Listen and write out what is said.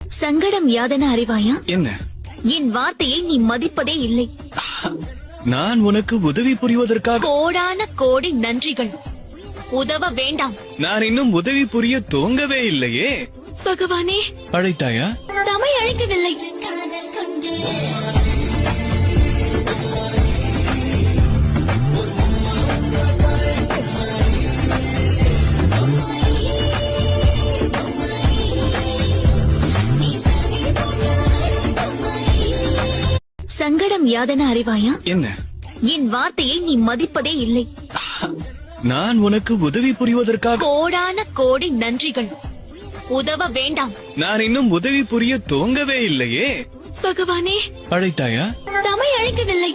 சங்கடம் யாதென அறிவாயா? என்ன? என் வார்த்தையை நீ மதிப்பதே இல்லை. நான் உனக்கு உதவி புரிவதற்காக கோடான கோடி நன்றிகள். உதவ வேண்டாம். நான் இன்னும் உதவி புரிய தோங்கவே இல்லையே. பகவானே, அழைத்தாயா? தமை அழைக்கவில்லை. சங்கடம் யாதென அறிவாயா? என்ன? என் வார்த்தையை நீ மதிப்பதே இல்லை. நான் உனக்கு உதவி புரிவதற்காக கோடான கோடி நன்றிகள். உதவ வேண்டாம். நான் இன்னும் உதவி புரிய தோங்கவே இல்லையே. பகவானே, அழைத்தாயா? தமை அழைக்கவில்லை.